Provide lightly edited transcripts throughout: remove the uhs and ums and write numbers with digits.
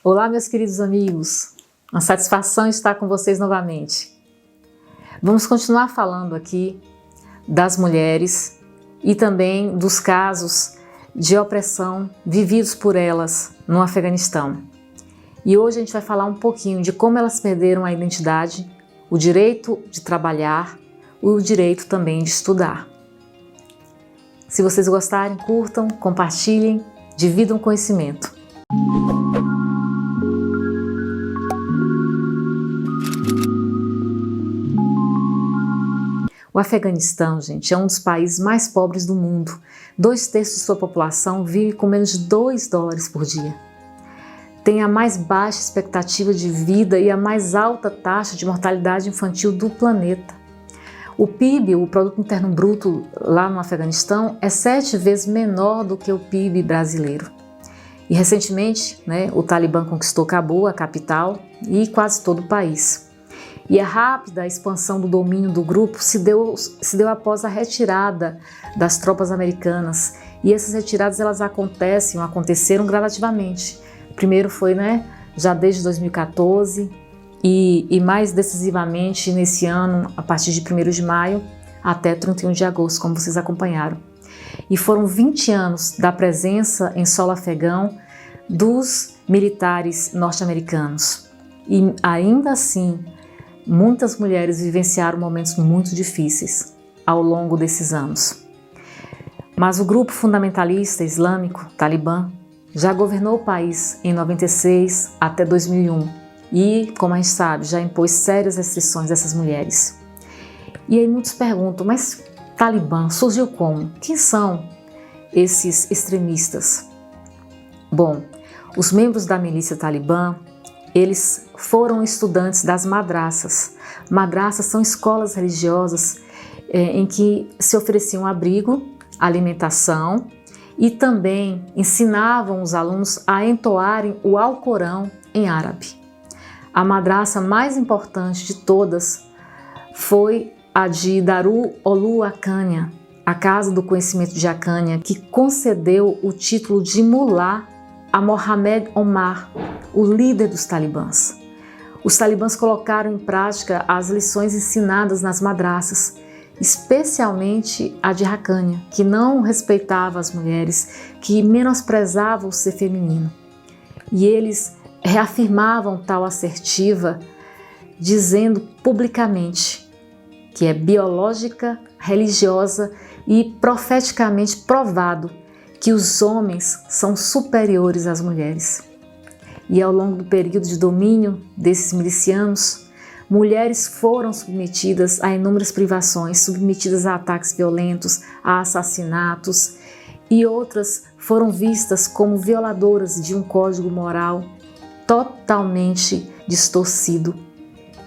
Olá, meus queridos amigos, uma satisfação estar com vocês novamente. Vamos continuar falando aqui das mulheres e também dos casos de opressão vividos por elas no Afeganistão. E hoje a gente vai falar um pouquinho de como elas perderam a identidade, o direito de trabalhar e o direito também de estudar. Se vocês gostarem, curtam, compartilhem, dividam conhecimento. O Afeganistão, gente, é um dos países mais pobres do mundo. 2/3 de sua população vive com menos de $2 por dia. Tem a mais baixa expectativa de vida e a mais alta taxa de mortalidade infantil do planeta. O PIB, o Produto Interno Bruto, lá no Afeganistão, é 7 vezes menor do que o PIB brasileiro. E recentemente, o Talibã conquistou Cabul, a capital, e quase todo o país. E a rápida expansão do domínio do grupo se deu após a retirada das tropas americanas. E essas retiradas elas aconteceram gradativamente. Primeiro foi já desde 2014 e mais decisivamente nesse ano, a partir de 1º de maio até 31 de agosto, como vocês acompanharam. E foram 20 anos da presença em solo afegão dos militares norte-americanos. E ainda assim, muitas mulheres vivenciaram momentos muito difíceis ao longo desses anos. Mas o grupo fundamentalista islâmico, Talibã, já governou o país em 96 até 2001 e, como a gente sabe, já impôs sérias restrições a essas mulheres. E aí muitos perguntam, mas Talibã surgiu como? Quem são esses extremistas? Bom, os membros da milícia Talibã, eles foram estudantes das madraças. Madraças são escolas religiosas em que se ofereciam abrigo, alimentação e também ensinavam os alunos a entoarem o Alcorão em árabe. A madraça mais importante de todas foi a de Darul Ulu Haqqaniya, a Casa do Conhecimento de Haqqaniya, que concedeu o título de mulá a Mohamed Omar, o líder dos talibãs. Os talibãs colocaram em prática as lições ensinadas nas madraças, especialmente a de Haqqaniya, que não respeitava as mulheres, que menosprezava o ser feminino. E eles reafirmavam tal assertiva, dizendo publicamente que é biológica, religiosa e profeticamente provado que os homens são superiores às mulheres. E ao longo do período de domínio desses milicianos, mulheres foram submetidas a inúmeras privações, submetidas a ataques violentos, a assassinatos, e outras foram vistas como violadoras de um código moral totalmente distorcido,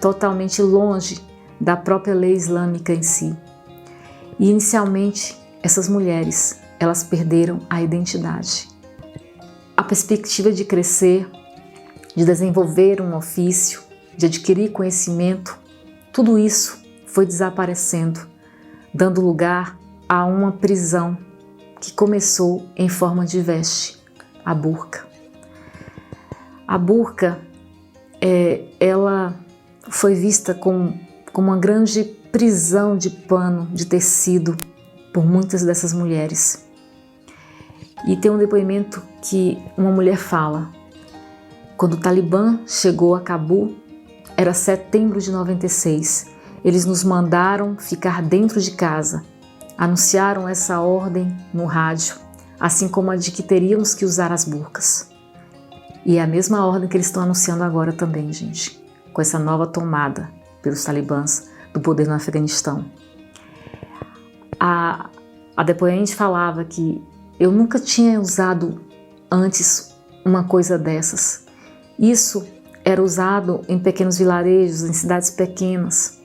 totalmente longe da própria lei islâmica em si. E inicialmente, essas mulheres, elas perderam a identidade. A perspectiva de crescer, de desenvolver um ofício, de adquirir conhecimento, tudo isso foi desaparecendo, dando lugar a uma prisão que começou em forma de veste, a burca. A burca, ela foi vista como uma grande prisão de pano, de tecido, por muitas dessas mulheres. E tem um depoimento que uma mulher fala: quando o Talibã chegou a Cabul, era setembro de 96, eles nos mandaram ficar dentro de casa, anunciaram essa ordem no rádio, assim como a de que teríamos que usar as burcas. E é a mesma ordem que eles estão anunciando agora também, gente, com essa nova tomada pelos talibãs do poder no Afeganistão. A depoente falava que eu nunca tinha usado antes uma coisa dessas. Isso era usado em pequenos vilarejos, em cidades pequenas.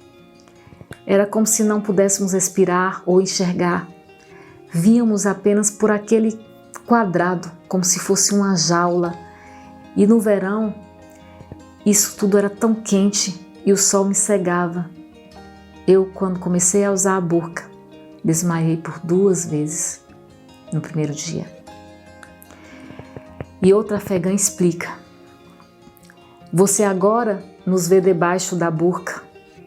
Era como se não pudéssemos respirar ou enxergar. Víamos apenas por aquele quadrado, como se fosse uma jaula. E no verão, isso tudo era tão quente e o sol me cegava. Eu, quando comecei a usar a burca, desmaiei por 2 vezes no primeiro dia. E outra afegã explica Você agora nos vê debaixo da burca,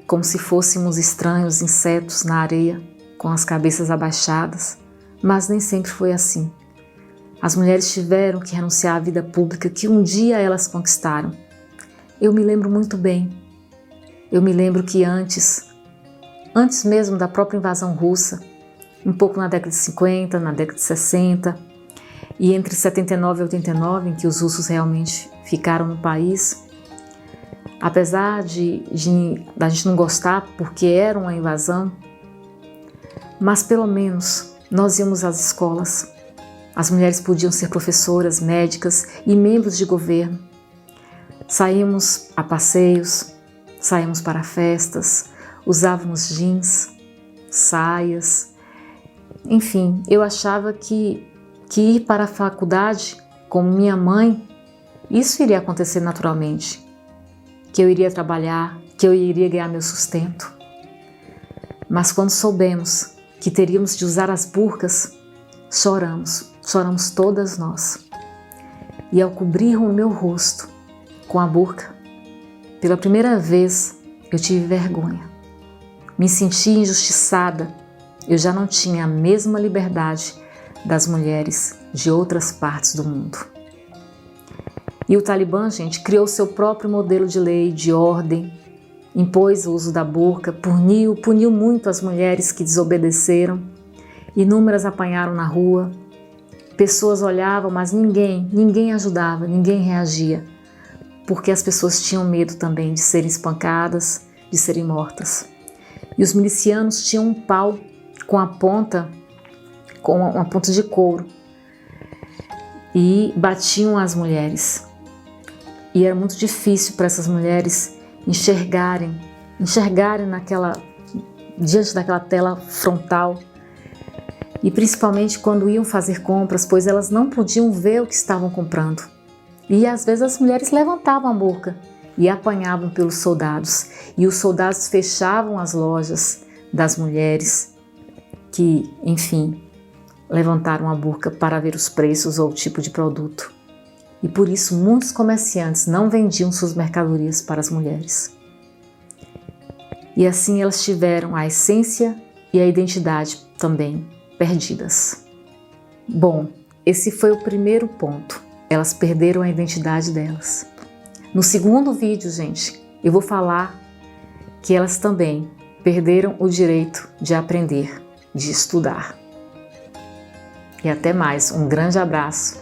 como se fôssemos estranhos insetos na areia, com as cabeças abaixadas, mas nem sempre foi assim. As mulheres tiveram que renunciar à vida pública que um dia elas conquistaram. Eu me lembro muito bem. Eu me lembro que antes mesmo da própria invasão russa, um pouco na década de 50, na década de 60, e entre 79 e 89, em que os russos realmente ficaram no país, apesar da gente não gostar porque era uma invasão, mas pelo menos nós íamos às escolas. As mulheres podiam ser professoras, médicas e membros de governo. Saímos a passeios, saímos para festas, usávamos jeans, saias. Enfim, eu achava que ir para a faculdade, como minha mãe, isso iria acontecer naturalmente. Que eu iria trabalhar, que eu iria ganhar meu sustento. Mas quando soubemos que teríamos de usar as burcas, choramos todas nós. E ao cobrir o meu rosto com a burca, pela primeira vez eu tive vergonha. Me senti injustiçada. Eu já não tinha a mesma liberdade das mulheres de outras partes do mundo. E o Talibã, gente, criou seu próprio modelo de lei, de ordem, impôs o uso da burca, puniu muito as mulheres que desobedeceram. Inúmeras apanharam na rua. Pessoas olhavam, mas ninguém ajudava, ninguém reagia, porque as pessoas tinham medo também de serem espancadas, de serem mortas. E os milicianos tinham um pau com uma ponta de couro e batiam as mulheres. E era muito difícil para essas mulheres enxergarem diante daquela tela frontal. E principalmente quando iam fazer compras, pois elas não podiam ver o que estavam comprando. E às vezes as mulheres levantavam a boca e apanhavam pelos soldados. E os soldados fechavam as lojas das mulheres que, enfim, levantaram a burca para ver os preços ou o tipo de produto. E por isso muitos comerciantes não vendiam suas mercadorias para as mulheres. E assim elas tiveram a essência e a identidade também perdidas. Bom, esse foi o primeiro ponto. Elas perderam a identidade delas. No segundo vídeo, gente, eu vou falar que elas também perderam o direito de aprender, de estudar. E até mais. Um grande abraço.